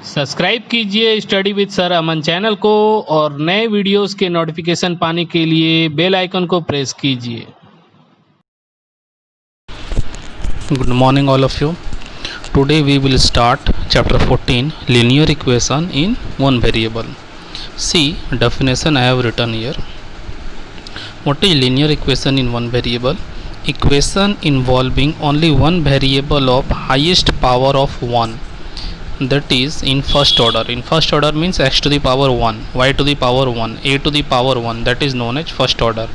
Subscribe कीजिए study with sir Aman channel को और नए वीडियोस के नोटिफिकेशन पाने के लिए बेल आइकन को प्रेस कीजिए। Good morning all of you. Today we will start chapter 14 linear equation in one variable. See definition I have written here. What is linear equation in one variable? Equation involving only one variable of highest power of 1, that is in first order. In first order means x to the power 1, y to the power 1, a to the power 1, that is known as first order.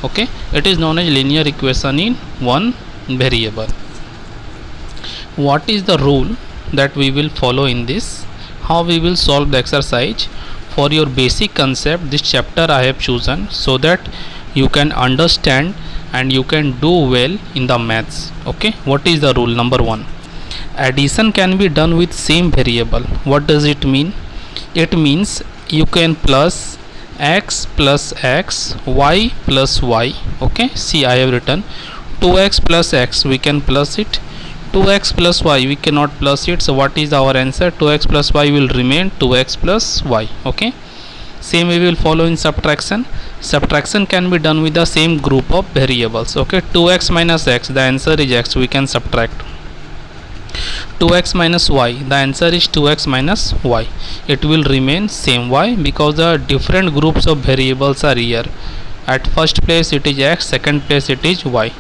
Okay, it is known as linear equation in one variable. What is the rule that we will follow in this? How we will solve the exercise? For your basic concept, this chapter I have chosen so that you can understand and you can do well in the maths. Okay, what is the rule? Number 1, addition can be done with same variable. What does it mean? It means you can plus x plus x, y plus y. Okay, see I have written 2x plus x, we can plus it. 2x plus y we cannot plus it, so what is our answer? 2x plus y will remain 2x plus y. Okay, same we will follow in subtraction. Subtraction can be done with the same group of variables. Okay, 2x minus x, the answer is x, we can subtract. 2x minus y, the answer is 2x minus y, it will remain same. Why? Because the different groups of variables are here. At first place it is x, second place it is y.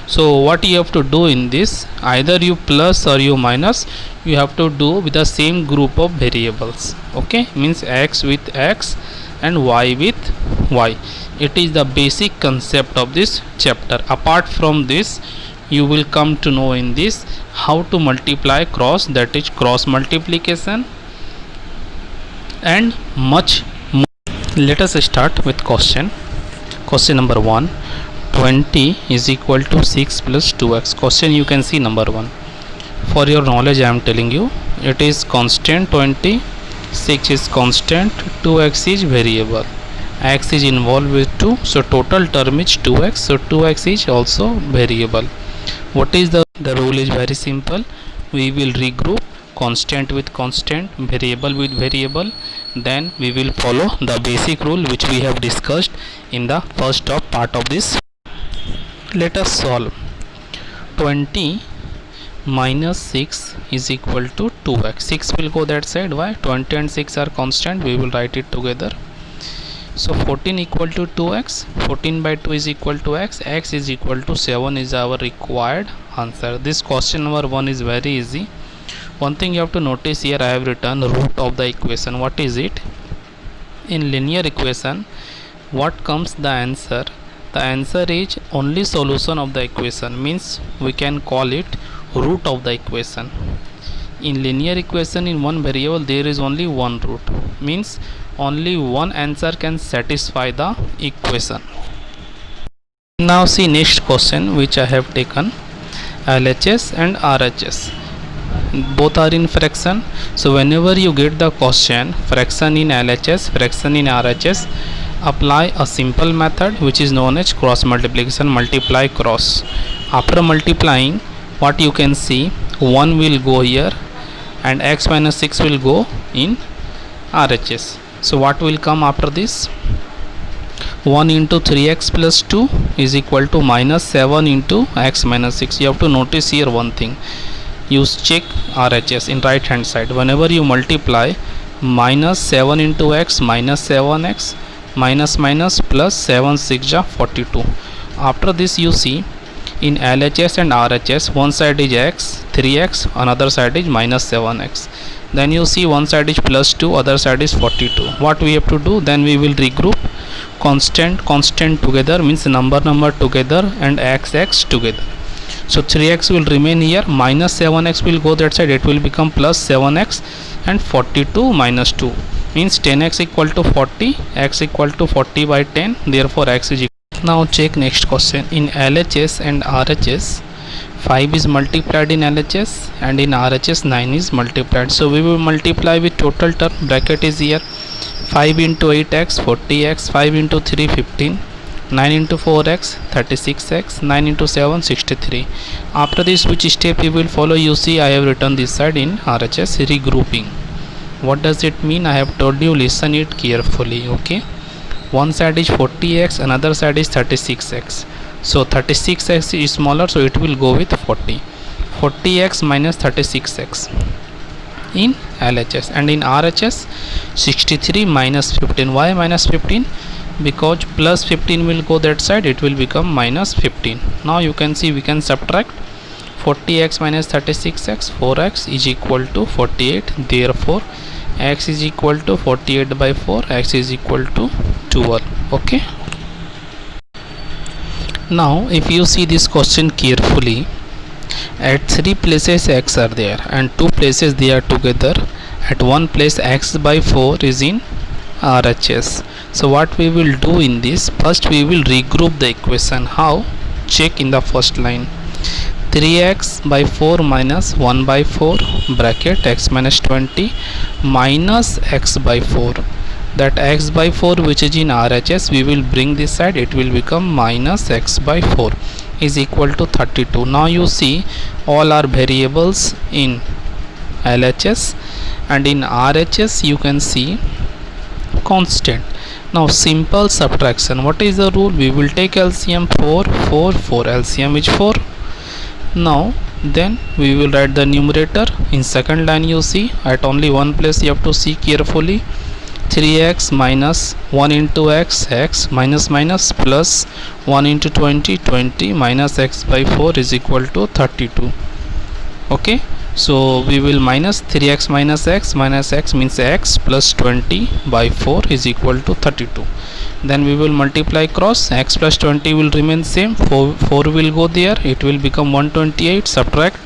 So what you have to do in this, either you plus or you minus, you have to do with the same group of variables. Okay, means x with x and y with y. It is the basic concept of this chapter. Apart from this, you will come to know in this how to multiply cross, that is cross multiplication, and much more. Let us start with question number 1. 20 is equal to 6 plus 2x. Question you can see number 1. For your knowledge I am telling you, it is constant 20, 6 is constant, 2x is variable, x is involved with 2, so total term is 2x, so 2x is also variable. What is the rule? Is very simple. We will regroup constant with constant, variable with variable, then we will follow the basic rule which we have discussed in the first part of this. Let us solve. 20 minus 6 is equal to 2x. 6 will go that side. Why? 20 and 6 are constant, we will write it together. So 14 equal to 2x, 14 by 2 is equal to x, x is equal to 7 is our required answer. This question number 1 is very easy. One thing you have to notice here, I have written root of the equation. What is it? In linear equation, what comes the answer? The answer is only solution of the equation, means we can call it root of the equation. In linear equation, in one variable there is only one root, means only one answer can satisfy the equation. Now see next question which I have taken, LHS and RHS. Both are in fraction, so whenever you get the question fraction in LHS, fraction in RHS, apply a simple method which is known as cross multiplication. Multiply cross. After multiplying, what you can see, 1 will go here and x minus 6 will go in RHS. So what will come after this? 1 into 3x plus 2 is equal to minus 7 into x minus 6. You have to notice here one thing. Use check RHS in right hand side. Whenever you multiply, minus 7 into x minus 7x, minus minus plus 7 6 ja 42. After this you see in LHS and RHS, one side is x 3x, another side is minus 7x. Then you see one side is plus 2, other side is 42. What we have to do? Then we will regroup constant together, means number together, and x together. So 3x will remain here, minus 7x will go that side, it will become plus 7x, and 42 minus 2 means 10x equal to 40, x equal to 40 by 10, therefore x is equal. Now check next question. In LHS and RHS, 5 is multiplied in LHS and in RHS 9 is multiplied. So we will multiply with total term, bracket is here, 5 into 8x 40x, 5 into 3 15, 9 into 4x 36x, 9 into 7 63. After this which step you will follow? You see I have written this side in RHS regrouping. What does it mean? I have told you, listen it carefully. Okay, one side is 40x, another side is 36x. So 36x is smaller, so it will go with 40x minus 36x in LHS, and in RHS 63 minus 15. Why minus 15? Because plus 15 will go that side, it will become minus 15. Now you can see we can subtract 40x minus 36x. 4x is equal to 48. Therefore x is equal to 48 by 4. X is equal to 12. Okay, now if you see this question carefully, at 3 places x are there and 2 places they are together. At one place x by 4 is in RHS. So what we will do in this, first we will regroup the equation. How? Check in the first line. 3x by 4 minus 1 by 4 bracket x minus 20 minus x by 4. That x by 4 which is in RHS, we will bring this side, it will become minus x by 4 is equal to 32. Now you see all are variables in LHS, and in RHS you can see constant. Now simple subtraction. What is the rule? We will take LCM. 4 4 4, LCM is 4. Now then we will write the numerator. In second line you see at only one place, you have to see carefully. 3x minus 1 into x, x minus minus plus 1 into 20, 20 minus x by 4 is equal to 32. Okay, so we will minus 3x minus x means x plus 20 by 4 is equal to 32. Then we will multiply cross, x plus 20 will remain same, 4 will go there, it will become 128, subtract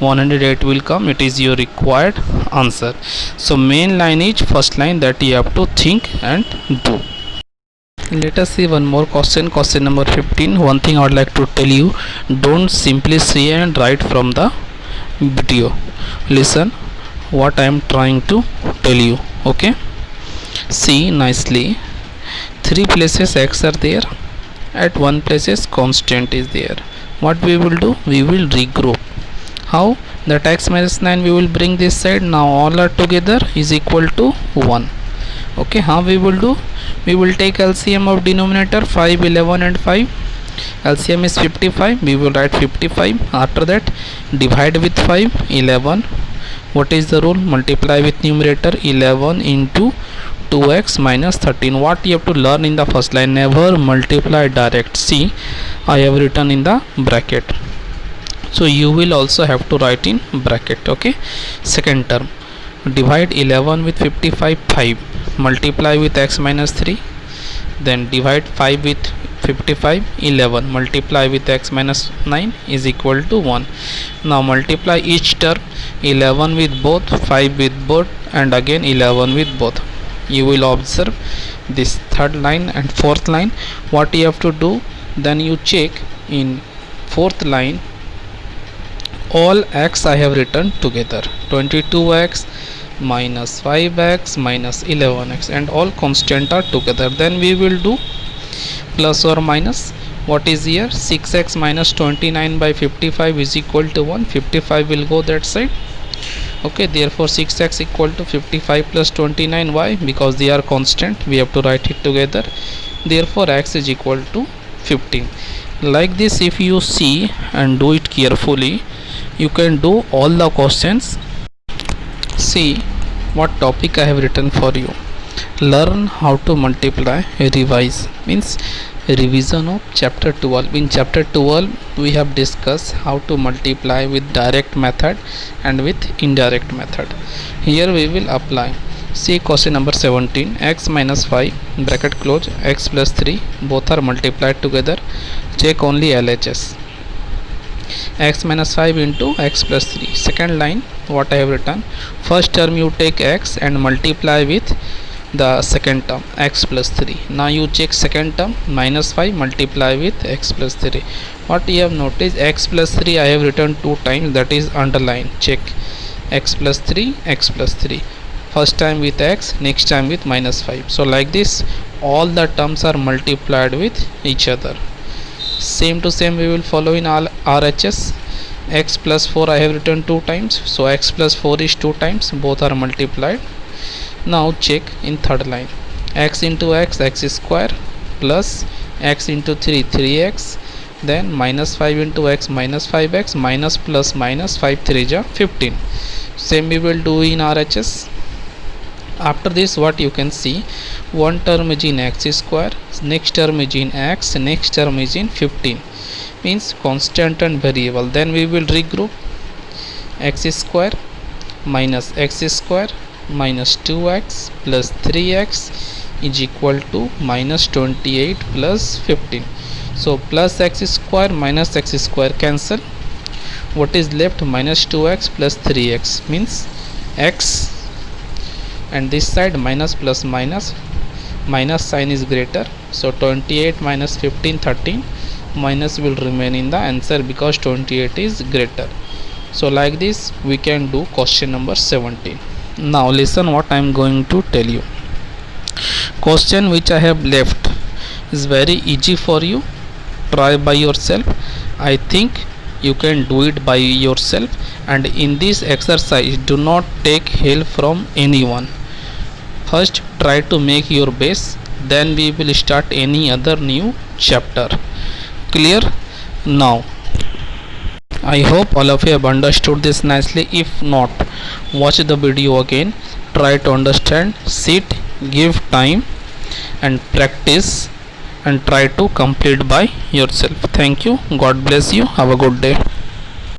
108 will come. It is your required answer. So main line is first line that you have to think and do. Let us see one more question, question number 15. One thing I would like to tell you, don't simply see and write from the video. Listen what I am trying to tell you. Okay, see nicely. 3 places x are there, at one places constant is there. What we will do? We will regroup. How? That x minus 9 we will bring this side. Now all are together is equal to 1. Okay, how we will do? We will take LCM of denominator 5, 11 and 5. LCM is 55. We will write 55. After that divide with 5, 11. What is the rule? Multiply with numerator 11 into 2x minus 13. What you have to learn in the first line, never multiply direct. See, I have written in the bracket, so you will also have to write in bracket. Okay, second term, divide 11 with 55, 5, multiply with x minus 3, then divide 5 with 55, 11, multiply with x minus 9 is equal to 1. Now multiply each term, 11 with both, 5 with both, and again 11 with both. You will observe this third line and fourth line. What you have to do, then you check in fourth line, all x I have written together, 22x minus 5x minus 11x, and all constant are together. Then we will do plus or minus. What is here? 6x minus 29 by 55 is equal to 1. 55 will go that side. Okay, therefore 6x equal to 55 plus 29. Why? Because they are constant, we have to write it together. Therefore x is equal to 15. Like this, if you see and do it carefully, you can do all the questions. See what topic I have written for you. Learn how to multiply, revise, means revision of chapter 12. In chapter 12 we have discussed how to multiply with direct method and with indirect method. Here we will apply. See question number 17, x minus 5 bracket close, x plus 3 both are multiplied together. Check only LHS. X minus 5 into x plus 3. Second line, what I have written, first term you take x and multiply with the second term x plus 3. Now you check second term, minus 5 multiply with x plus 3. What you have noticed, x plus 3 I have written 2 times, that is underline. Check x plus 3, x plus 3. First time with x, next time with minus 5. So like this all the terms are multiplied with each other. Same to same we will follow in all RHS. X plus 4 I have written 2 times, so x plus 4 is 2 times, both are multiplied. Now check in third line, x into x, x square, plus x into 3, 3x, then minus 5 into x, minus 5x, minus plus minus 5 3 ja 15. Same we will do in RHS. After this, what you can see, one term is in x square, next term is in x, next term is in 15, means constant and variable. Then we will regroup, x square minus x square minus 2x plus 3x is equal to minus 28 plus 15. So plus x square minus x square cancel. What is left? Minus 2x plus 3x, means x, and this side minus plus minus, minus sign is greater, so 28 minus 15, 13, minus will remain in the answer because 28 is greater. So like this we can do question number 17. Now listen what I am going to tell you. Question which I have left is very easy for you. Try by yourself. I think you can do it by yourself, and in this exercise do not take help from anyone. First try to make your base, then we will start any other new chapter. Clear? Now I hope all of you have understood this nicely. If not, watch the video again, try to understand, sit, give time and practice, and try to complete by yourself. Thank you. God bless you. Have a good day.